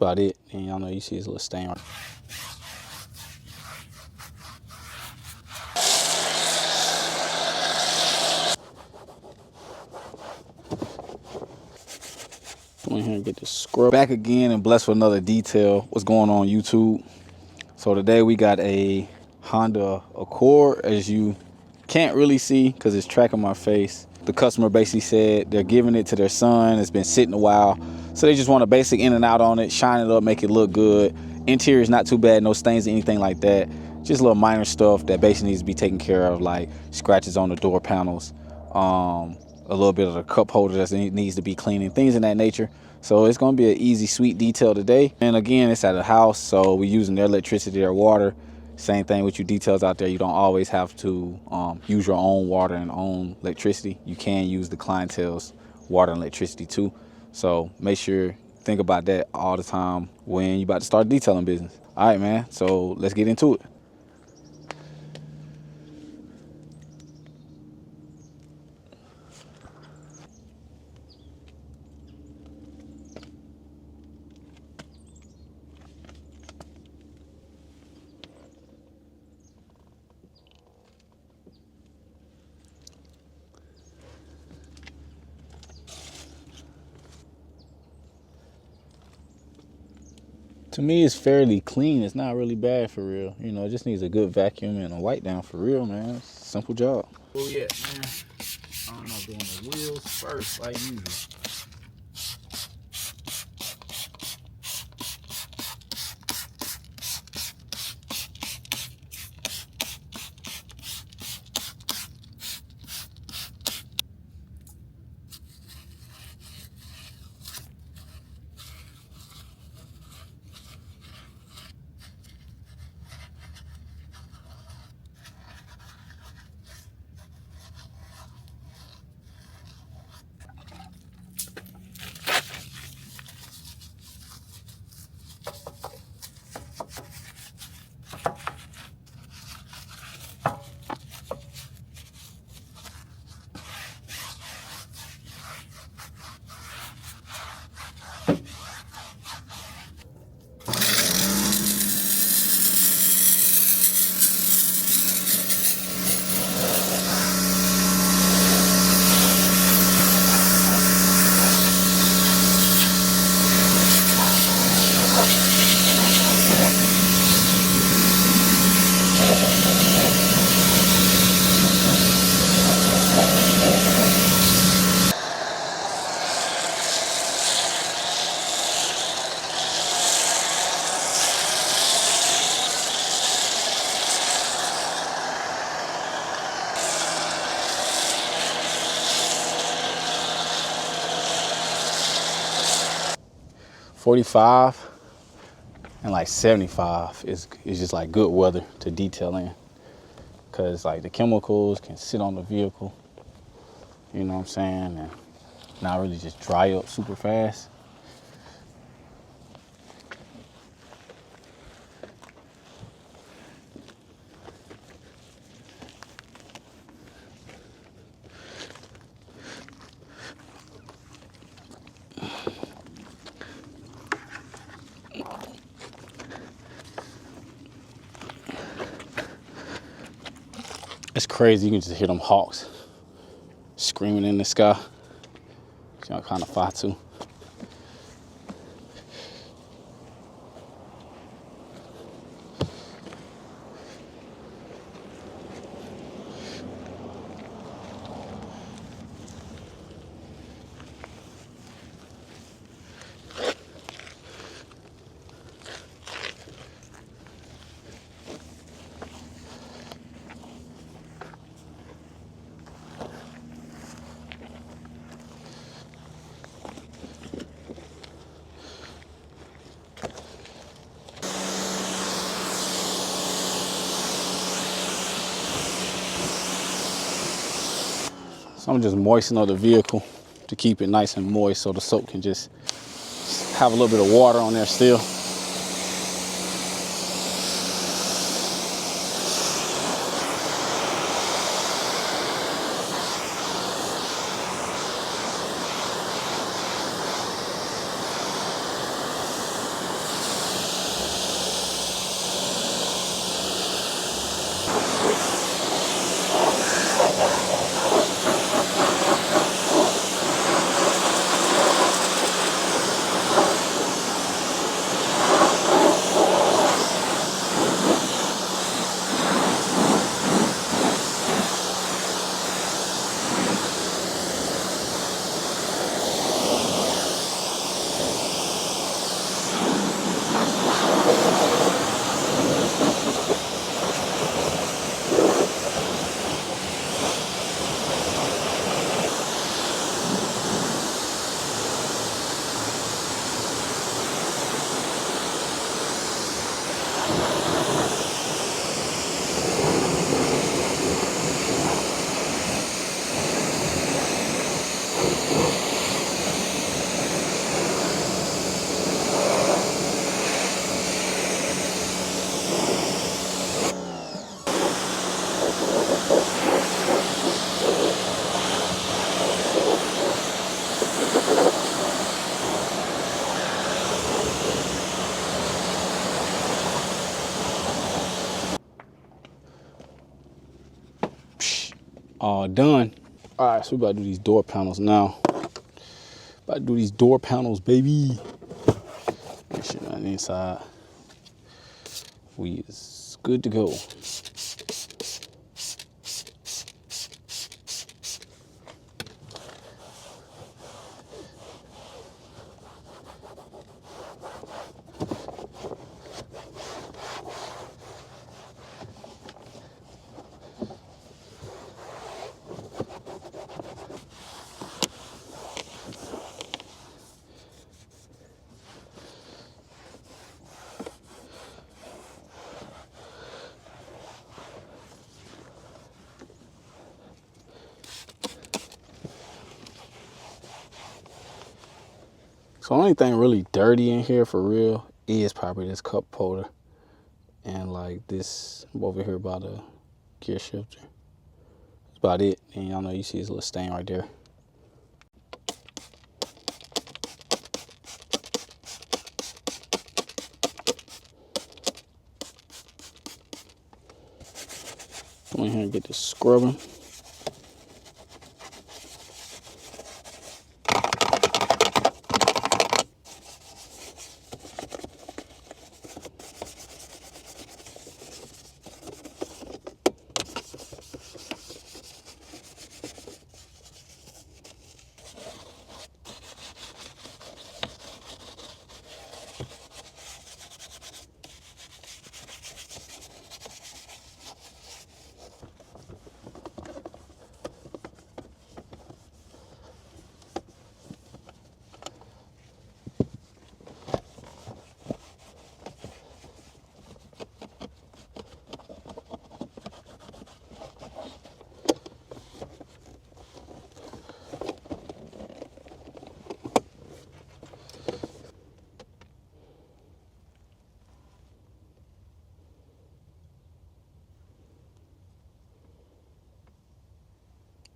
about it. And y'all know you see his little stain right. Come in here and get the scrub. Back again and blessed with another detail. What's going on YouTube? So today we got a Honda Accord, as you can't really see because it's tracking my face. The customer basically said they're giving it to their son. It's been sitting a while. So they just want a basic in and out on it, shine it up, make it look good. Interior is not too bad, no stains or anything like that. Just little minor stuff that basically needs to be taken care of, like scratches on the door panels, a little bit of the cup holder that needs to be cleaning, things in that nature. So it's gonna be an easy, sweet detail today. And again, it's at a house, so we're using their electricity, their water. Same thing with you details out there. You don't always have to use your own water and own electricity. You can use the clientele's water and electricity too. So make sure, think about that all the time when you're about to start a detailing business. All right, man, so let's get into it. To me, it's fairly clean. It's not really bad for real. You know, it just needs a good vacuum and a wipe down for real, man. It's a simple job. Oh yeah, man. I don't know, doing the wheels first, like usual. $45 and like $75 is just like good weather to detail in, because like the chemicals can sit on the vehicle, you know what I'm saying, and not really just dry up super fast. It's crazy. You can just hear them hawks screaming in the sky. You know, kind of far too. So I'm just moistening the vehicle to keep it nice and moist so the soap can just have a little bit of water on there still. all done. All right, so we about to do these door panels now. About to do these door panels, baby. Make sure on the inside we is good to go. So the only thing really dirty in here for real is probably this cup holder and like this over here by the gear shifter. That's about it. And y'all know you see this little stain right there. Come in here and get this scrubbing.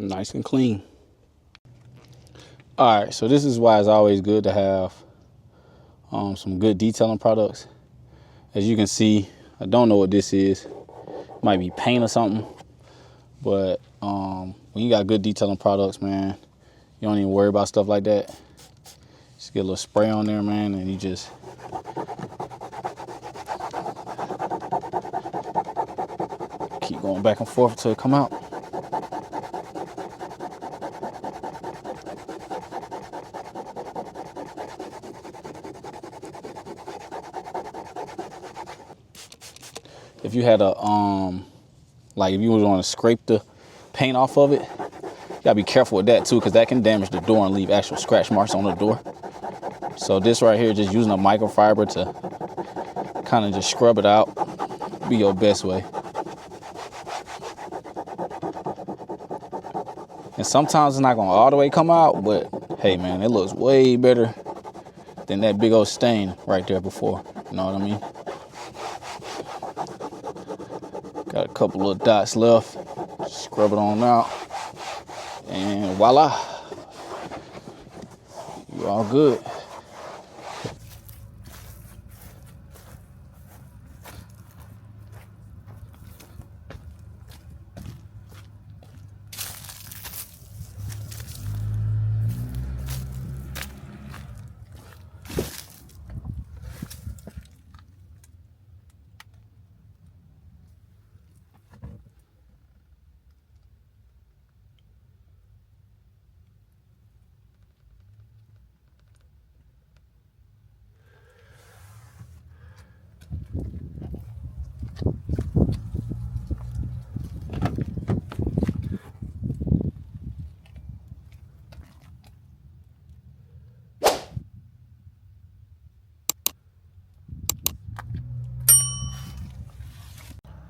Nice and clean. All right, so this is why it's always good to have some good detailing products. As you can see, I don't know what this is. Might be paint or something. But when you got good detailing products, man, you don't even worry about stuff like that. Just get a little spray on there, man, and you just keep going back and forth until it come out. If you had a like if you was want to scrape the paint off of it, you gotta be careful with that too, because that can damage the door and leave actual scratch marks on the door. So this right here, just using a microfiber to kind of just scrub it out, be your best way. And sometimes it's not gonna all the way come out, but hey man, it looks way better than that big old stain right there before. You know what I mean? Got a couple little dots left. Scrub it on out. And voila. You all good.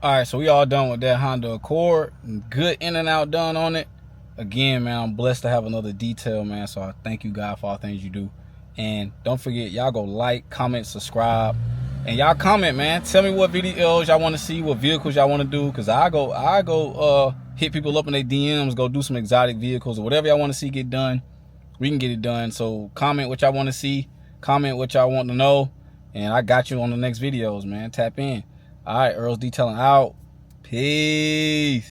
All right, so we all done with that Honda Accord. Good in and out done on it. Again, man, I'm blessed to have another detail, man. So I thank you, God, for all things you do. And don't forget, y'all go like, comment, subscribe. And y'all comment, man. Tell me what videos y'all want to see, what vehicles y'all want to do. Because I go hit people up in their DMs, go do some exotic vehicles or whatever y'all want to see get done. We can get it done. So comment what y'all want to see. Comment what y'all want to know. And I got you on the next videos, man. Tap in. All right, Earl's Detailing out. Peace.